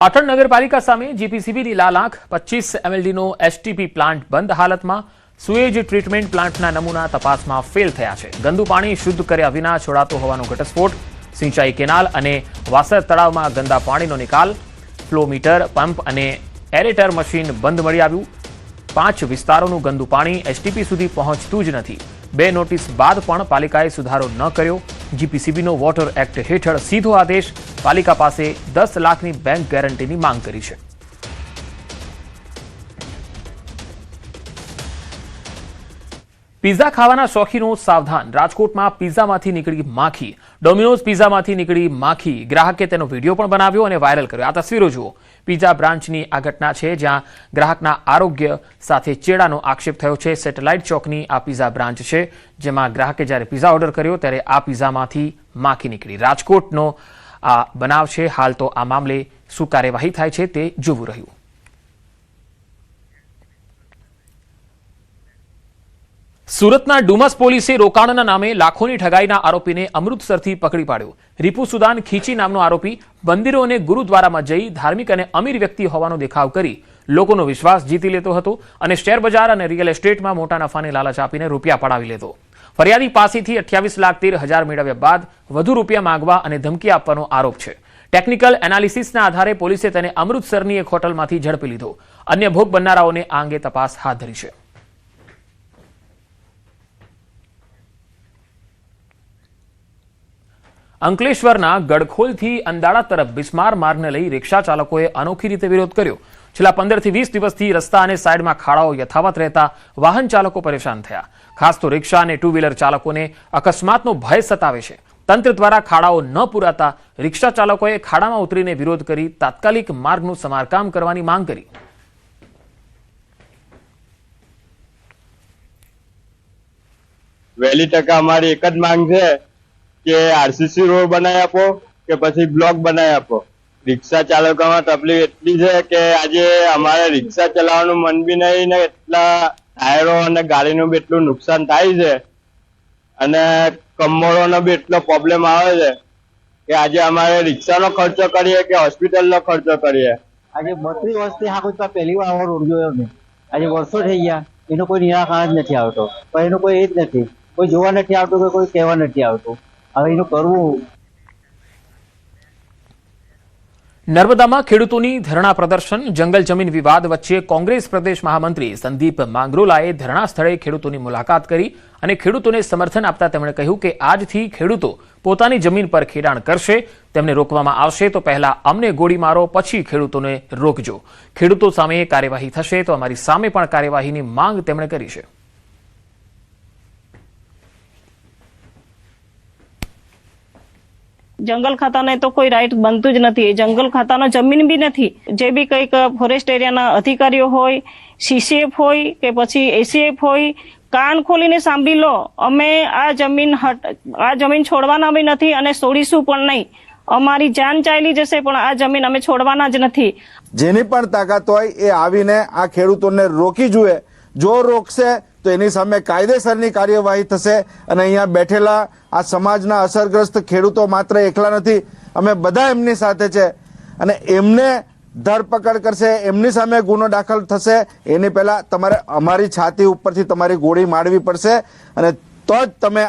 પાટણ નગરપાલિકા સામે જીપીસીબીની લાલ આંખ 25 એમએલડીનો એસટીપી પ્લાન્ટ બંધ હાલતમાં સુએજ ટ્રીટમેન્ટ પ્લાન્ટના નમૂના તપાસમાં ફેલ થયા છે। ગંદુ પાણી શુદ્ધ કર્યા વિના છોડાતો હોવાનો ઘટસ્ફોટ, સિંચાઈ કેનાલ અને વાસર તળાવમાં ગંદા પાણીનો નિકાલ, ફ્લો મીટર, પંપ અને એરેટર મશીન બંધ મળી આવ્યું। 5 વિસ્તારોનું ગંદુ પાણી એસટીપી સુધી પહોંચતું જ નથી। 2 નોટિસ બાદ પણ પાલિકાએ સુધારો ન કર્યો। જીપીસીબીનો વોટર એક્ટ હેઠળ સીધો આદેશ, પાલિકા પાસે 10 લાખની બેંક ગેરંટીની માંગ કરી છે। પીઝા ખાવાના શોખીનો સાવધાન, રાજકોટમાં પીઝામાંથી નીકળી માખી। ડોમિનોઝ પીઝામાંથી નીકળી માખી, ગ્રાહકે તેનો વિડીયો પણ બનાવ્યો અને વાયરલ કર્યો। આ તસવીરો જુઓ। પીઝા બ્રાન્ચની આ ઘટના છે, જ્યાં ગ્રાહકના આરોગ્ય સાથે ચેડાનો આક્ષેપ થયો છે। સેટેલાઇટ ચોકની આ પીઝા બ્રાન્ચ છે, જેમાં ગ્રાહકે જ્યારે પીઝા ઓર્ડર કર્યો ત્યારે આ પીઝામાંથી માખી નીકળી। રાજકોટનો આ બનાવ છે। હાલ તો આ મામલે શું કાર્યવાહી થાય છે તે જોવું રહ્યું। સુરતના ડુમસ પોલીસે રોકાણના નામે લાખોની ઠગાઈના આરોપીને અમૃતસરથી પકડી પાડ્યો। રીપુ સુદાન ખીચી નામનો આરોપી મંદિરો અને ગુરુદ્વારામાં જઈ ધાર્મિક અને અમીર વ્યક્તિ હોવાનો દેખાવ કરી લોકોનો વિશ્વાસ જીતી લેતો હતો અને શેરબજાર અને રિયલ એસ્ટેટમાં મોટા નફાની લાલચ આપીને રૂપિયા પડાવી લેતો। ફરિયાદી પાસેથી 28,13,000 મેળવ્યા બાદ વધુ રૂપિયા માંગવા અને ધમકી આપવાનો આરોપ છે। ટેકનિકલ એનાલિસિસના આધારે પોલીસે તેને અમૃતસરની એક હોટલમાંથી ઝડપી લીધો। અન્ય ભોગ બનનારાઓને આ અંગે તપાસ હાથ ધરી છે। અંકલેશ્વરના ગડખોલથી અંદાળા તરફ બિસ્માર માર્ગને લઈ રિક્ષા ચાલકોએ અનોખી રીતે વિરોધ કર્યો। છેલ્લા 15 થી 20 દિવસથી રસ્તા અને સાઈડમાં ખાડાઓ યથાવત રહેતા વાહન ચાલકો પરેશાન થયા। ખાસ તો રિક્ષા અને ટુ વ્હીલર ચાલકોને અકસ્માતનો ભય સતાવે છે। તંત્ર દ્વારા ખાડાઓ ન પૂરાતા રિક્ષા ચાલકોએ ખાડામાં ઉતરીને વિરોધ કરી તાત્કાલિક માર્ગનું સમારકામ કરવાની માંગ કરી। વહેલી તકે અમારી એક જ માંગ છે કે આરસીસી રોડ બનાવી આપો કે પછી બ્લોક બનાવી આપો। રિક્ષા ચાલકોમાં તકલીફ એટલી છે કે આજે અમારે રિક્ષા ચલાવવાનું મન બી નહીં ને એટલા ટાયરો અને ગાડીનું બી એટલું નુકસાન થાય છે અને કમરોનો બી એટલો પ્રોબ્લેમ આવે છે કે આજે અમારે રિક્ષાનો ખર્ચો કરીએ કે હોસ્પિટલનો ખર્ચો કરીએ। આજે 32 વર્ષથી હાકુતા પહેલી વાર આવો રોડ જોયો મેં। આજે વર્ષો થઈ ગયા, એનો કોઈ નિરાકરણ જ નથી આવતો, પણ એનું કોઈ એ જ નથી, કોઈ જોવા નથી આવતું કે કોઈ કહેવા નથી આવતું। હવે એનું કરવું। નર્મદામાં ખેડૂતોની ધરણા પ્રદર્શન, જંગલ જમીન વિવાદ વચ્ચે કોંગ્રેસ પ્રદેશ મહામંત્રી સંદીપ માંગરોલાએ ધરણા સ્થળે ખેડૂતોની મુલાકાત કરી અને ખેડૂતોને સમર્થન આપતા તેમણે કહ્યું કે આજથી ખેડૂતો પોતાની જમીન પર ખેડાણ કરશે, તેમને રોકવામાં આવશે તો પહેલા અમને ગોળી મારો, પછી ખેડૂતોને રોકજો। ખેડૂતો સામે કાર્યવાહી થશે તો અમારી સામે પણ કાર્યવાહીની માંગ તેમણે કરી છે। જંગલ ખાતાને તો કોઈ રાઈટ બનતું જ નથી। જંગલ ખાતાનો જમીન બી નથી। જે બી કંઈક ફોરેસ્ટ એરિયાના અધિકારીઓ હોય, સીસીએફ હોય કે પછી એસીએફ હોય, કાન ખોલીને સાંભળી લો, અમે આ જમીન છોડવાના બી નથી અને છોડીશું પણ નહીં। અમારી જાન ચાલી જશે પણ આ જમીન અમે છોડવાના જ નથી। જેની પણ તાકાત હોય એ આવીને આ ખેડૂતોને રોકી જોઈએ। જો રોકશે તો એની સામે કાયદેસરની કાર્યવાહી થશે અને અહીંયા બેઠેલા આ સમાજના અસરગ્રસ્ત ખેડૂતો માત્ર એકલા નથી, અમે બધા એમની સાથે છે અને એમને ધરપકડ કરશે, એમની સામે ગુનો દાખલ થશે। એની પહેલા તમારે અમારી છાતી ઉપરથી તમારી ગોળી મારવી પડશે અને તો જ તમે